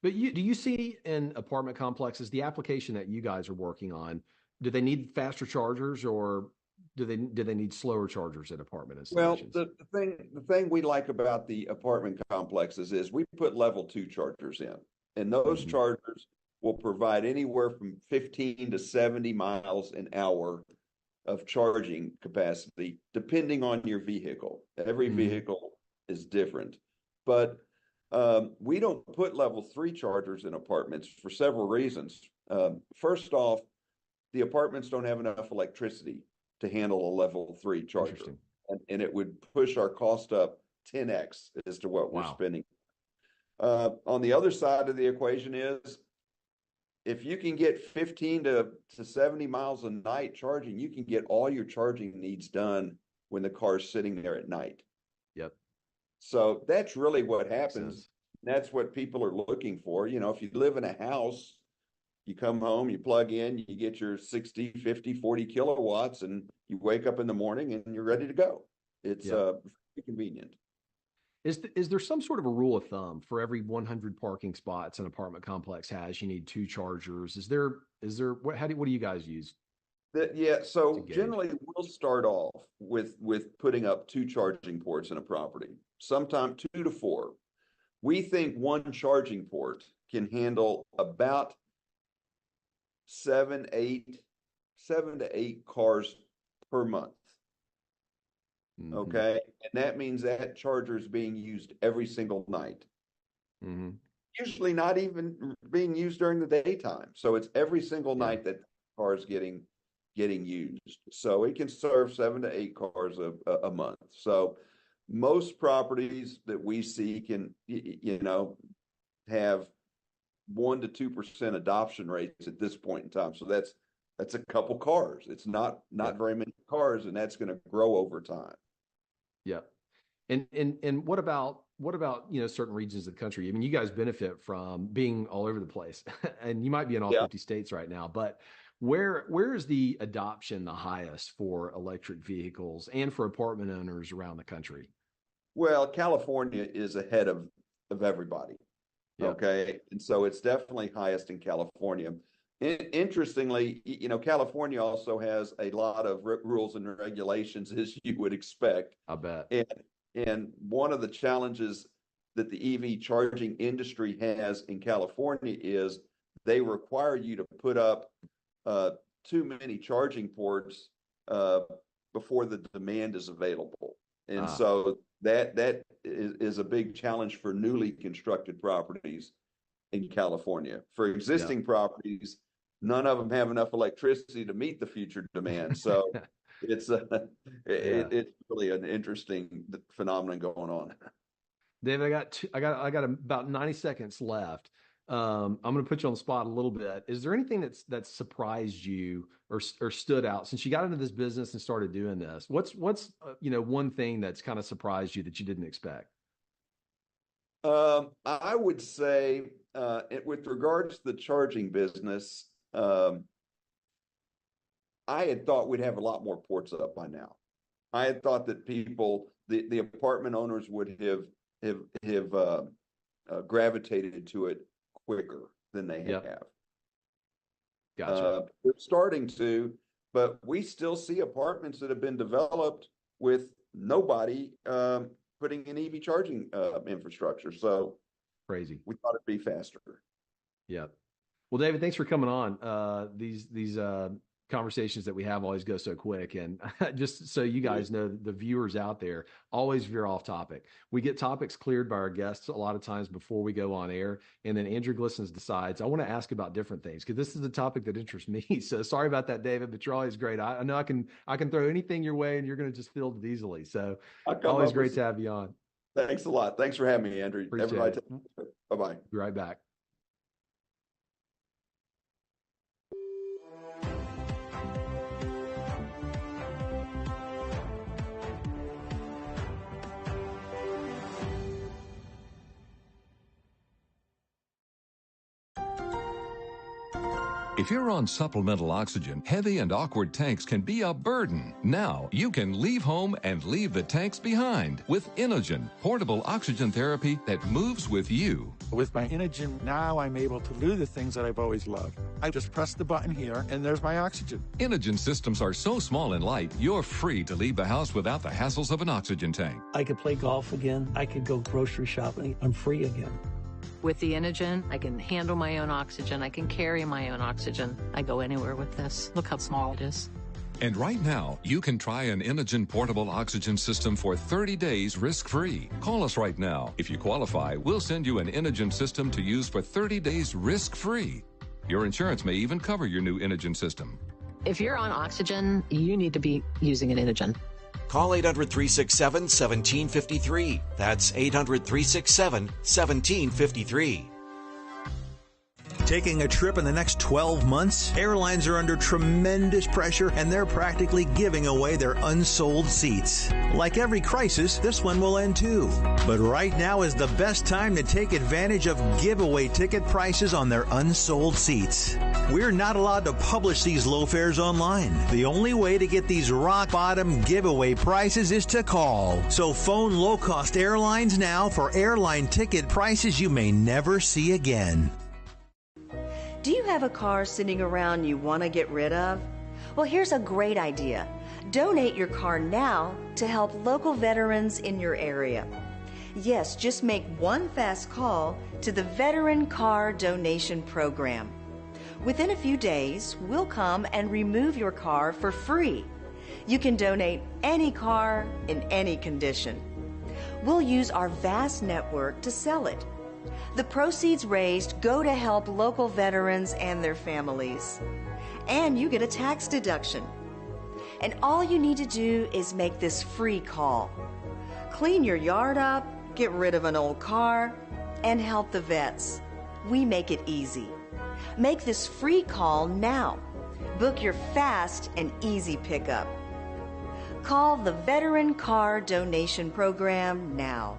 But do you see in apartment complexes, the application that you guys are working on, do they need faster chargers, or do they need slower chargers at apartment installations? Well, the thing we like about the apartment complexes is we put level 2 chargers in, and those chargers will provide anywhere from 15 to 70 miles an hour of charging capacity, depending on your vehicle. Every vehicle is different, but we don't put level 3 chargers in apartments for several reasons. First off, the apartments don't have enough electricity to handle a level 3 charger, and it would push our cost up 10x as to what we're spending. On the other side of the equation is, if you can get 15 to 70 miles a night charging, you can get all your charging needs done when the car's sitting there at night. Yep. So that's really what happens. That's what people are looking for. You know, if you live in a house, you come home, you plug in, you get your 60, 50, 40 kilowatts, and you wake up in the morning and you're ready to go. It's convenient. Is there some sort of a rule of thumb for every 100 parking spots an apartment complex has, you need 2 chargers? Is there what do you guys use? So generally we'll start off with putting up 2 charging ports in a property, sometimes 2 to 4. We think 1 charging port can handle about 7 to 8 cars per month. Okay. And that means that charger is being used every single night. Usually not even being used during the daytime. So it's every single night that the car is getting used. So it can serve 7 to 8 cars a month. So most properties that we see can, you know, have 1 to 2% adoption rates at this point in time. So that's a couple cars. It's not very many cars, and that's going to grow over time. Yep. And what about certain regions of the country? I mean, you guys benefit from being all over the place, and you might be in all 50 states right now. But where is the adoption the highest for electric vehicles and for apartment owners around the country? Well, California is ahead of everybody. Yeah. Okay, and so it's definitely highest in California. Interestingly, California also has a lot of rules and regulations, as you would expect. I bet. And one of the challenges that the EV charging industry has in California is they require you to put up too many charging ports before the demand is available. And so that is a big challenge for newly constructed properties in California. For existing properties, none of them have enough electricity to meet the future demand. So it's really an interesting phenomenon going on. David, I got about 90 seconds left. I'm going to put you on the spot a little bit. Is there anything that's surprised you or stood out since you got into this business and started doing this? What's one thing that's kind of surprised you that you didn't expect? I would say with regards to the charging business, I had thought we'd have a lot more ports up by now. I had thought that the apartment owners would have gravitated to it quicker than they have. Gotcha. We're starting to, but we still see apartments that have been developed with nobody putting in EV charging infrastructure. So crazy. We thought it'd be faster. Yeah. Well, David, thanks for coming on. These conversations that we have always go so quick. And just so you guys know, the viewers out there, always veer off topic. We get topics cleared by our guests a lot of times before we go on air. And then Andrew Glisson decides, I want to ask about different things because this is a topic that interests me. So sorry about that, David, but you're always great. I know I can throw anything your way and you're going to just field it easily. So always great to have you on. Thanks a lot. Thanks for having me, Andrew. Appreciate it. Bye-bye. Be right back. If you're on supplemental oxygen, heavy and awkward tanks can be a burden. Now you can leave home and leave the tanks behind with Inogen, portable oxygen therapy that moves with you. With my Inogen, now I'm able to do the things that I've always loved. I just press the button here, and there's my oxygen. Inogen systems are so small and light, you're free to leave the house without the hassles of an oxygen tank. I could play golf again. I could go grocery shopping. I'm free again. With the Inogen, I can handle my own oxygen. I can carry my own oxygen. I go anywhere with this. Look how small it is. And right now, you can try an Inogen portable oxygen system for 30 days risk-free. Call us right now. If you qualify, we'll send you an Inogen system to use for 30 days risk-free. Your insurance may even cover your new Inogen system. If you're on oxygen, you need to be using an Inogen. Call 800-367-1753. That's 800-367-1753. Taking a trip in the next 12 months? Airlines are under tremendous pressure and they're practically giving away their unsold seats. Like every crisis, this one will end too. But right now is the best time to take advantage of giveaway ticket prices on their unsold seats. We're not allowed to publish these low fares online. The only way to get these rock bottom giveaway prices is to call. So phone low-cost airlines now for airline ticket prices you may never see again. Do you have a car sitting around you want to get rid of? Well, here's a great idea. Donate your car now to help local veterans in your area. Yes, just make one fast call to the Veteran Car Donation Program. Within a few days, we'll come and remove your car for free. You can donate any car in any condition. We'll use our vast network to sell it. The proceeds raised go to help local veterans and their families. And you get a tax deduction. And all you need to do is make this free call. Clean your yard up, get rid of an old car, and help the vets. We make it easy. Make this free call now. Book your fast and easy pickup. Call the Veteran Car Donation Program now.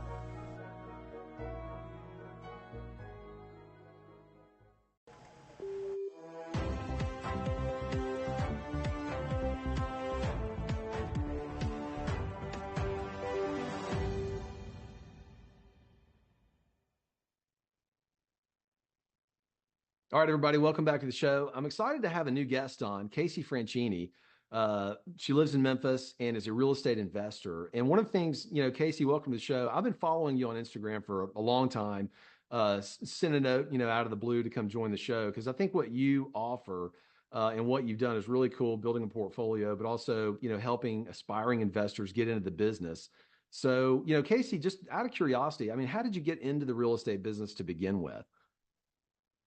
All right, everybody, welcome back to the show. I'm excited to have a new guest on, Casey Franchini. She lives in Memphis and is a real estate investor. And one of the things, Casey, welcome to the show. I've been following you on Instagram for a long time. Sent a note, out of the blue to come join the show because I think what you offer and what you've done is really cool, building a portfolio, but also, helping aspiring investors get into the business. So, Casey, just out of curiosity, I mean, how did you get into the real estate business to begin with?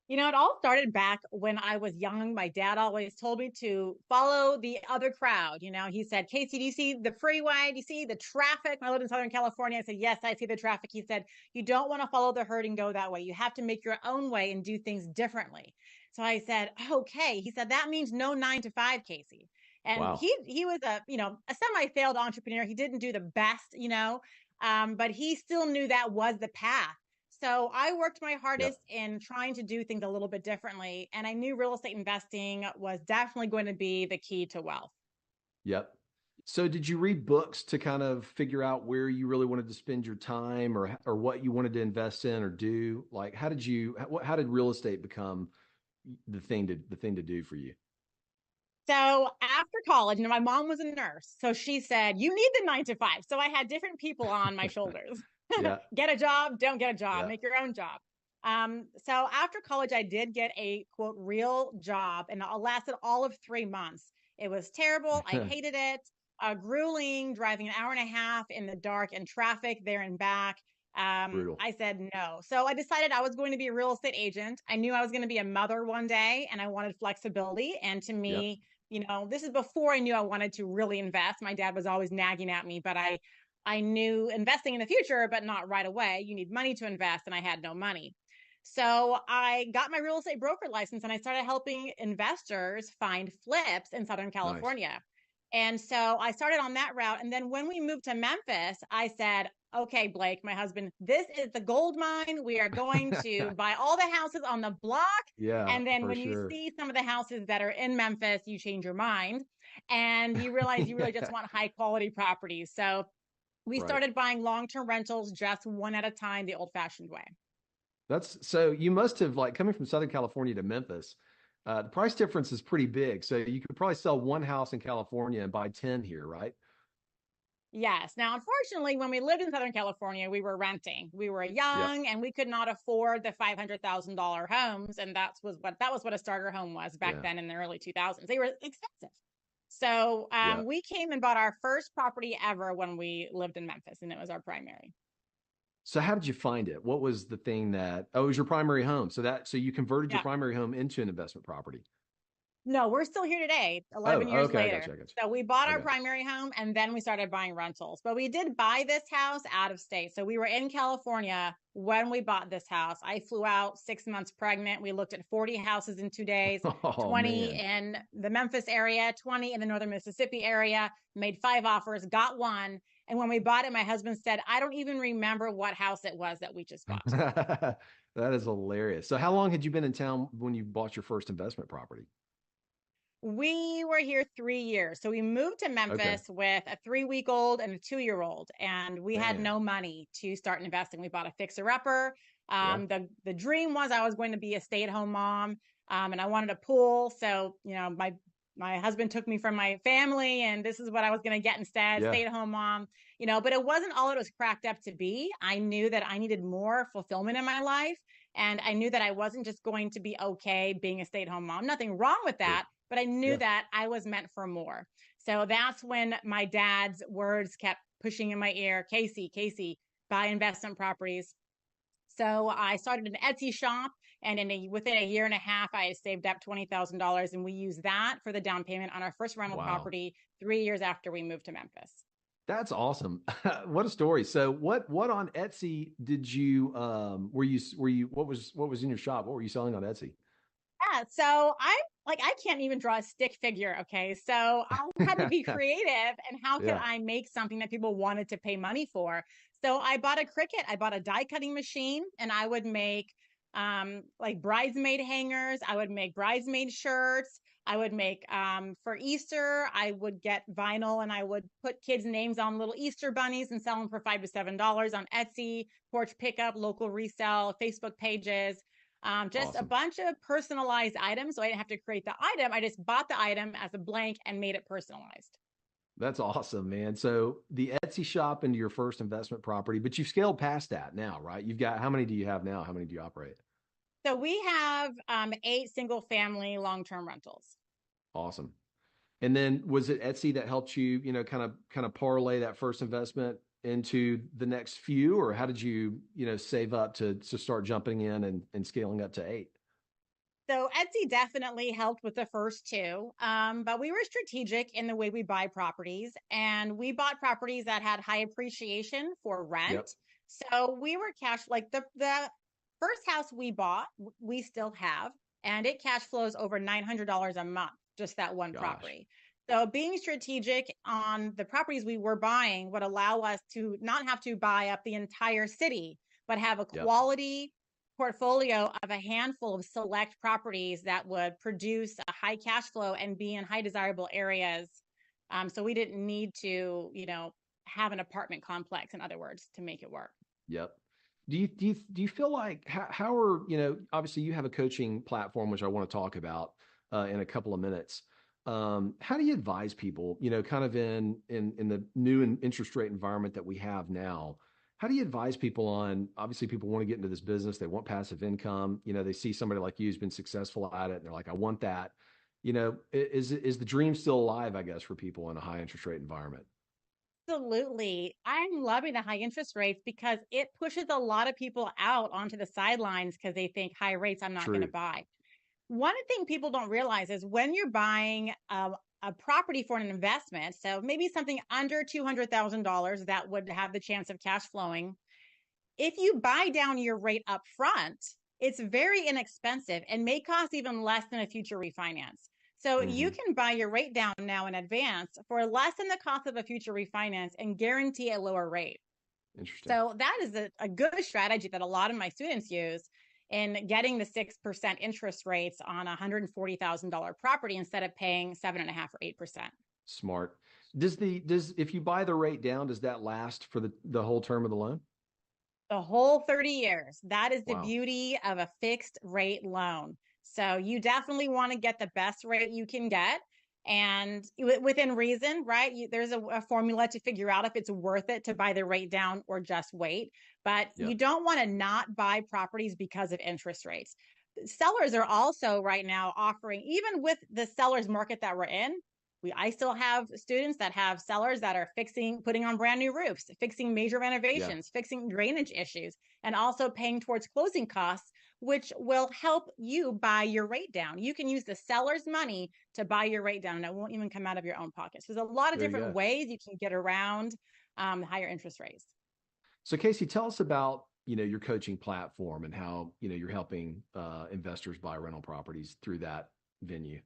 It all started back when I was young. My dad always told me to follow the other crowd. He said, Casey, do you see the freeway? Do you see the traffic? When I lived in Southern California, I said, yes, I see the traffic. He said, you don't want to follow the herd and go that way. You have to make your own way and do things differently. So I said, okay. He said, that means no 9 to 5, Casey. And wow. he was a semi-failed entrepreneur. He didn't do the best, but he still knew that was the path. So I worked my hardest in trying to do things a little bit differently. And I knew real estate investing was definitely going to be the key to wealth. Yep. So did you read books to kind of figure out where you really wanted to spend your time or what you wanted to invest in or do? Like, how did real estate become the thing to do for you? So after college, my mom was a nurse. So she said, you need the 9 to 5. So I had different people on my shoulders. Yeah. Get a job, don't get a job, make your own job. So after college, I did get a quote real job, and it lasted all of 3 months. It was terrible. I hated it. Grueling, driving an hour and a half in the dark and traffic there and back. I said no. So I decided I was going to be a real estate agent. I knew I was going to be a mother one day, and I wanted flexibility. And to me, this is before I knew I wanted to really invest. My dad was always nagging at me, but I knew investing in the future, but not right away. You need money to invest, and I had no money. So I got my real estate broker license, and I started helping investors find flips in Southern California. Nice. And so I started on that route. And then when we moved to Memphis, I said, okay, Blake, my husband, this is the gold mine. We are going to buy all the houses on the block. Yeah. And then when you see some of the houses that are in Memphis, you change your mind and you realize you really just want high quality properties. So we started buying long-term rentals just one at a time, the old-fashioned way. So you must have, like, coming from Southern California to Memphis, the price difference is pretty big. So you could probably sell one house in California and buy 10 here, right? Yes. Now, unfortunately, when we lived in Southern California, we were renting. We were young and we could not afford the $500,000 homes. And that was what a starter home was back then in the early 2000s. They were expensive. So we came and bought our first property ever when we lived in Memphis, and it was our primary. So how did you find it? What was the thing it was your primary home. So you converted your primary home into an investment property. No, we're still here today, 11 years later. I gotcha. So we bought our primary home and then we started buying rentals. But we did buy this house out of state. So we were in California when we bought this house. I flew out 6 months pregnant. We looked at 40 houses in 2 days, 20 in the Memphis area, 20 in the northern Mississippi area, made 5 offers, got one. And when we bought it, my husband said, I don't even remember what house it was that we just bought. That is hilarious. So how long had you been in town when you bought your first investment property? We were here 3 years. So we moved to Memphis with a 3-week-old and a 2-year-old, and we had no money to start investing. We bought a fixer-upper. The dream was I was going to be a stay-at-home mom, and I wanted a pool. So, my husband took me from my family, and this is what I was going to get instead, stay-at-home mom. But it wasn't all it was cracked up to be. I knew that I needed more fulfillment in my life, and I knew that I wasn't just going to be okay being a stay-at-home mom. Nothing wrong with that. But I knew that I was meant for more. So that's when my dad's words kept pushing in my ear, Casey, buy investment properties. So I started an Etsy shop, and within a year and a half, I had saved up $20,000, and we used that for the down payment on our first rental property 3 years after we moved to Memphis. That's awesome. What a story. So what on Etsy did you, what was in your shop? What were you selling on Etsy? Yeah, so I'm like I can't even draw a stick figure. Okay. So I had to be creative and how can I make something that people wanted to pay money for? So I bought a Cricut, I bought a die cutting machine, and I would make like bridesmaid hangers. I would make bridesmaid shirts. I would make for Easter, I would get vinyl and I would put kids' names on little Easter bunnies and sell them for $5 to $7 on Etsy, porch pickup, local resale, Facebook pages. Just awesome. A bunch of personalized items. So I didn't have to create the item. I just bought the item as a blank and made it personalized. That's awesome, man. So the Etsy shop into your first investment property, but you've scaled past that now, right? You've got, how many do you have now? How many do you operate? So we have 8 single family long-term rentals. Awesome. And then was it Etsy that helped you, kind of parlay that first investment into the next few, or how did you, save up to start jumping in and scaling up to 8? So Etsy definitely helped with the first 2, but we were strategic in the way we buy properties, and we bought properties that had high appreciation for rent. Yep. So we were like the first house we bought, we still have, and it cash flows over $900 a month, just that one property. So being strategic on the properties we were buying would allow us to not have to buy up the entire city, but have a quality portfolio of a handful of select properties that would produce a high cash flow and be in high desirable areas. So we didn't need to, have an apartment complex, in other words, to make it work. Yep. Do you feel like how are, obviously you have a coaching platform, which I want to talk about in a couple of minutes. How do you advise people, kind of in the new interest rate environment that we have now? How do you advise people on, obviously people want to get into this business, they want passive income, they see somebody like you who's been successful at it and they're like, I want that. Is the dream still alive, I guess, for people in a high interest rate environment? Absolutely. I'm loving the high interest rates because it pushes a lot of people out onto the sidelines because they think high rates, I'm not going to buy. One thing people don't realize is when you're buying a property for an investment, so maybe something under $200,000 that would have the chance of cash flowing, if you buy down your rate up front, it's very inexpensive and may cost even less than a future refinance. So you can buy your rate down now in advance for less than the cost of a future refinance and guarantee a lower rate. Interesting. So that is a good strategy that a lot of my students use in getting the 6% interest rates on a $140,000 property instead of paying 7.5% or 8%. Smart. If you buy the rate down, does that last for the whole term of the loan? The whole 30 years. That is the beauty of a fixed rate loan. So you definitely want to get the best rate you can get. And within reason, right? There's a formula to figure out if it's worth it to buy the rate down or just wait. But you don't want to not buy properties because of interest rates. Sellers are also right now offering, even with the seller's market that we're in, I still have students that have sellers that are putting on brand new roofs, fixing major renovations, fixing drainage issues, and also paying towards closing costs, which will help you buy your rate down. You can use the seller's money to buy your rate down, and it won't even come out of your own pocket. So there's a lot of different ways you can get around higher interest rates. So Casey, tell us about, your coaching platform and how, you're helping investors buy rental properties through that venue.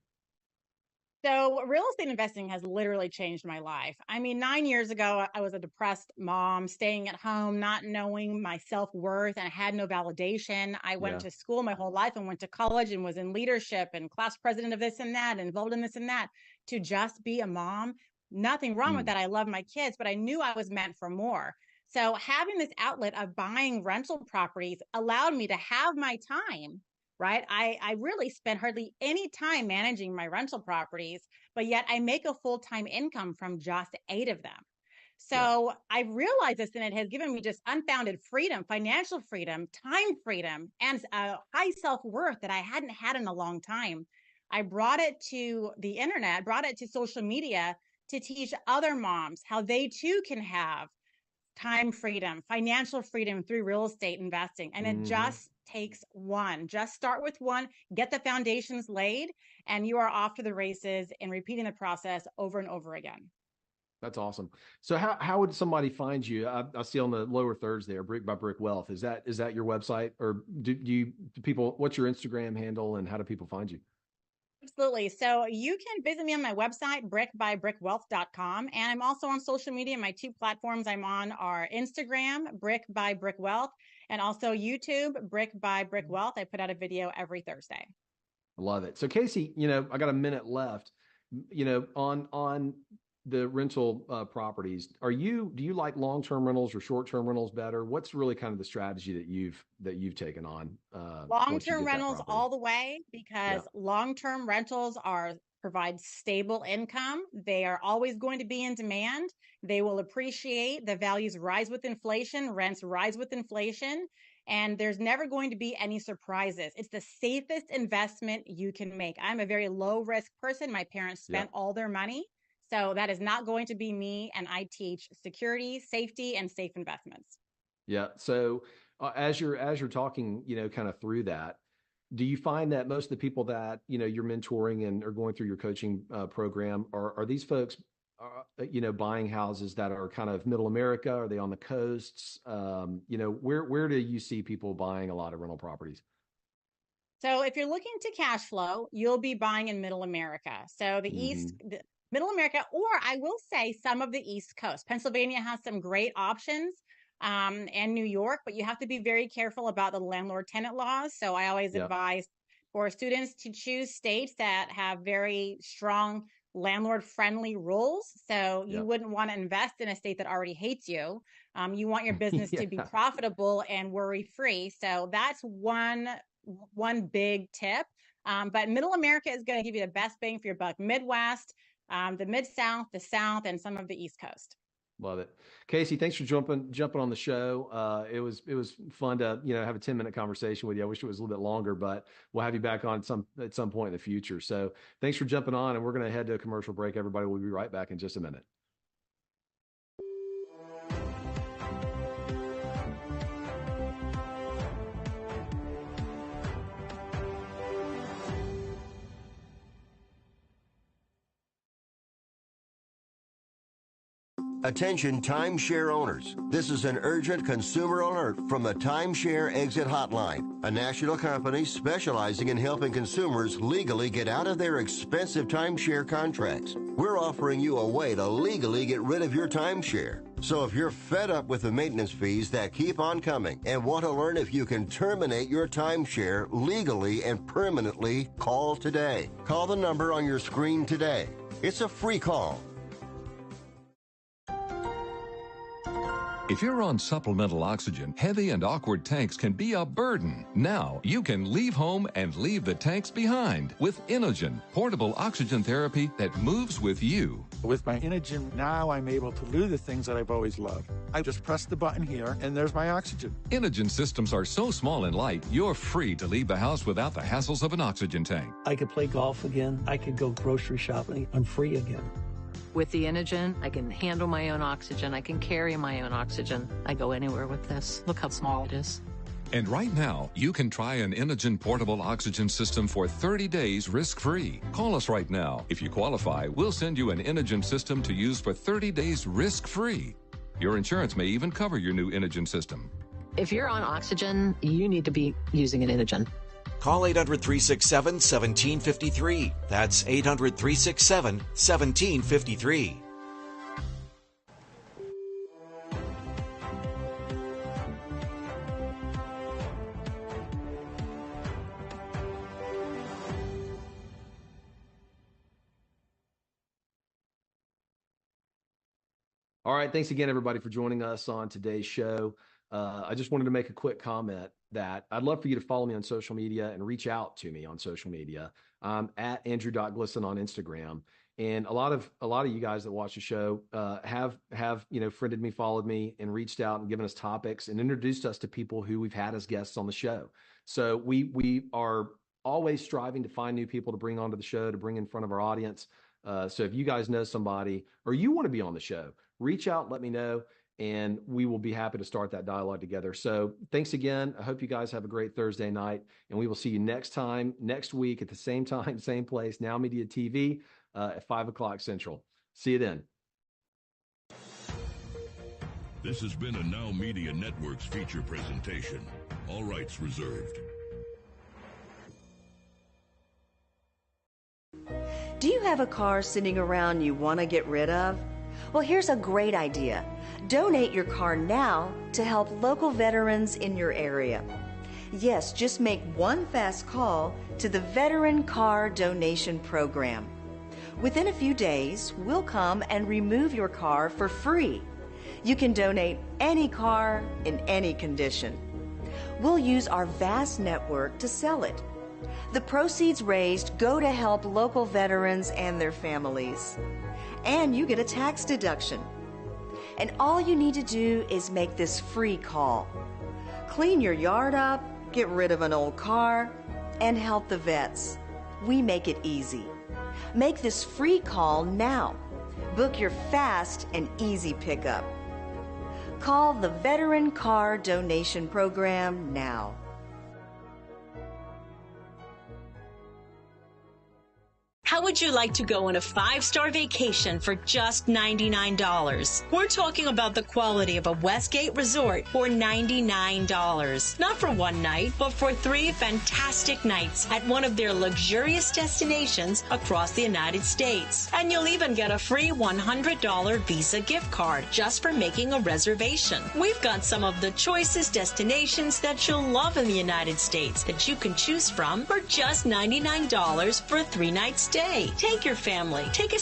So real estate investing has literally changed my life. I mean, 9 years ago, I was a depressed mom, staying at home, not knowing my self-worth, and I had no validation. I went to school my whole life and went to college and was in leadership and class president of this and that, and involved in this and that, to just be a mom. Nothing wrong with that. I love my kids, but I knew I was meant for more. So having this outlet of buying rental properties allowed me to have my time. Right. I really spent hardly any time managing my rental properties, but yet I make a full-time income from just 8 of them. So I realized this, and it has given me just unbounded freedom, financial freedom, time freedom, and a high self-worth that I hadn't had in a long time. I brought it to the internet, brought it to social media to teach other moms how they too can have time freedom, financial freedom through real estate investing. And it just takes one. Just start with one, get the foundations laid, and you are off to the races and repeating the process over and over again. That's awesome. So how would somebody find you? I see on the lower thirds there, Brick by Brick Wealth. Is that your website, or do people, what's your Instagram handle and how do people find you? Absolutely. So you can visit me on my website, brickbybrickwealth.com. And I'm also on social media. My two platforms I'm on are Instagram, Brick by Brick Wealth, and also YouTube, Brick by Brick Wealth. I put out a video every Thursday. Love it. So Casey, I got a minute left. On the rental properties, do you like long-term rentals or short-term rentals better? What's really kind of the strategy that you've taken on? Long-term rentals all the way, because long-term rentals provide stable income. They are always going to be in demand. They will appreciate. The values rise with inflation. Rents rise with inflation. And there's never going to be any surprises. It's the safest investment you can make. I'm a very low-risk person. My parents spent all their money. So that is not going to be me. And I teach security, safety, and safe investments. Yeah. So as you're talking, kind of through that, do you find that most of the people that, you're mentoring and are going through your coaching program, are these folks, buying houses that are kind of middle America? Are they on the coasts? Where do you see people buying a lot of rental properties? So if you're looking to cash flow, you'll be buying in middle America. So middle America, or I will say some of the East Coast. Pennsylvania has some great options, and New York, but you have to be very careful about the landlord-tenant laws. So I always advise for students to choose states that have very strong landlord-friendly rules. So you wouldn't want to invest in a state that already hates you. You want your business to be profitable and worry-free. So that's one big tip. But middle America is going to give you the best bang for your buck. Midwest, the Mid-South, the South, and some of the East Coast. Love it. Casey, thanks for jumping on the show. It was fun to, have a 10-minute conversation with you. I wish it was a little bit longer, but we'll have you back on at some point in the future. So thanks for jumping on, and we're going to head to a commercial break. Everybody, we'll be right back in just a minute. Attention timeshare owners. This is an urgent consumer alert from the Timeshare Exit Hotline, a national company specializing in helping consumers legally get out of their expensive timeshare contracts. We're offering you a way to legally get rid of your timeshare. So if you're fed up with the maintenance fees that keep on coming and want to learn if you can terminate your timeshare legally and permanently, call today. Call the number on your screen today. It's a free call. If you're on supplemental oxygen, heavy and awkward tanks can be a burden. Now you can leave home and leave the tanks behind with Inogen, portable oxygen therapy that moves with you. With my Inogen, now I'm able to do the things that I've always loved. I just press the button here, and there's my oxygen. Inogen systems are so small and light, you're free to leave the house without the hassles of an oxygen tank. I could play golf again. I could go grocery shopping. I'm free again. With the Inogen, I can handle my own oxygen. I can carry my own oxygen. I go anywhere with this. Look how small it is. And right now, you can try an Inogen portable oxygen system for 30 days risk-free. Call us right now. If you qualify, we'll send you an Inogen system to use for 30 days risk-free. Your insurance may even cover your new Inogen system. If you're on oxygen, you need to be using an Inogen. Call 800-367-1753. That's 800-367-1753. All right. Thanks again, everybody, for joining us on today's show. I just wanted to make a quick comment that I'd love for you to follow me on social media and reach out to me on social media. At Andrew.Glisson on Instagram. And a lot of you guys that watch the show have friended me, followed me, and reached out and given us topics and introduced us to people who we've had as guests on the show. So we are always striving to find new people to bring onto the show, to bring in front of our audience. So if you guys know somebody or you want to be on the show, reach out, let me know, and we will be happy to start that dialogue together. So thanks again. I hope you guys have a great Thursday night, and we will see you next week at the same time, same place, Now Media TV at 5 o'clock Central. See you then. This has been a Now Media Networks feature presentation. All rights reserved. Do you have a car sitting around you want to get rid of? Well, here's a great idea. Donate your car now to help local veterans in your area. Yes, just make one fast call to the Veteran Car Donation Program. Within a few days, we'll come and remove your car for free. You can donate any car in any condition. We'll use our vast network to sell it. The proceeds raised go to help local veterans and their families. And you get a tax deduction. And all you need to do is make this free call. Clean your yard up, get rid of an old car, and help the vets. We make it easy. Make this free call now. Book your fast and easy pickup. Call the Veteran Car Donation Program now. How would you like to go on a 5-star vacation for just $99? We're talking about the quality of a Westgate resort for $99. Not for one night, but for 3 fantastic nights at one of their luxurious destinations across the United States. And you'll even get a free $100 Visa gift card just for making a reservation. We've got some of the choicest destinations that you'll love in the United States that you can choose from for just $99 for a 3-night stay. Take your family. Take a